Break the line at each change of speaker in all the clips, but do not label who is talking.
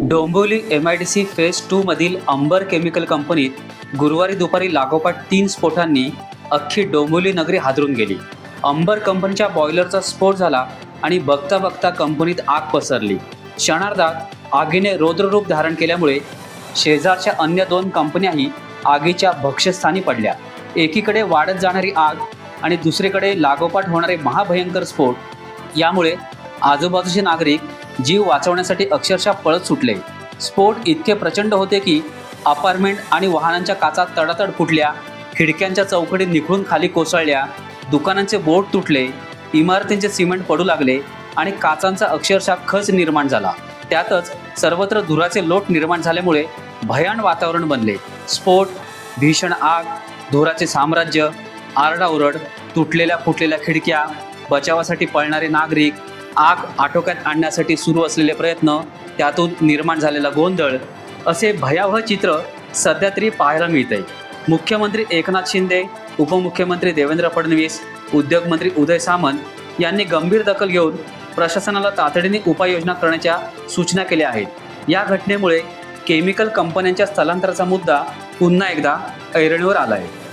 Dombivli MIDC phase 2 मधील Ambar chemical कंपनीत गुरुवारी दुपारी लागोपाठ 3 स्फोटांनी अख्खी डोंबिवली नगरी हादरून गेली। अंबर कंपनीच्या बॉयलरचा स्फोट झाला आणि बघता बघता कंपनीत आग पसरली। क्षणार्धात आगीने रौद्ररूप धारण केल्यामुळे शेजारच्या अन्य 2 कंपन्याही आगीच्या भक्ष्यस्थानी पडल्या। एकीकडे वाढत जाणारी आग आणि दुसरीकडे लागोपाठ होणारे महाभयंकर स्फोट यामुळे आजूबाजूचे नागरिक जीव वाचवण्यासाठी अक्षरशः पळत सुटले। स्फोट इतके प्रचंड होते की अपार्टमेंट आणि वाहनांच्या काचा तडातड फुटल्या, खिडक्यांच्या चौकटी निखळून खाली कोसळल्या, दुकानांचे बोर्ड तुटले, इमारतींचे सिमेंट पडू लागले आणि काचांचा अक्षरशः खच निर्माण झाला। त्यातच सर्वत्र धुराचे लोट निर्माण झाल्यामुळे भयान वातावरण बनले। स्फोट, भीषण आग, धुराचे साम्राज्य, आरडाओरड, तुटलेल्या फुटलेल्या खिडक्या, बचावासाठी पळणारे नागरिक, आग आटोक्यात आणण्यासाठी सुरू असलेले प्रयत्न, त्यातून निर्माण झालेला गोंधळ, असे भयावह चित्र सध्या तरी पाहायला मिळते। मुख्यमंत्री एकनाथ शिंदे, उपमुख्यमंत्री देवेंद्र फडणवीस, उद्योगमंत्री उदय सामंत यांनी गंभीर दखल घेऊन प्रशासनाला तातडीने उपाययोजना करण्याच्या सूचना केल्या आहेत। या घटनेमुळे केमिकल कंपन्यांच्या स्थलांतराचा मुद्दा पुन्हा एकदा ऐरणीवर आला आहे।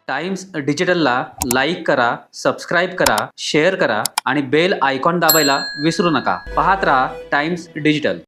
टाइम्स डिजिटलला लाईक करा, सबस्क्राईब करा, शेअर करा आणि बेल आयकॉन दाबायला विसरू नका। पाहत रहा टाइम्स डिजिटल।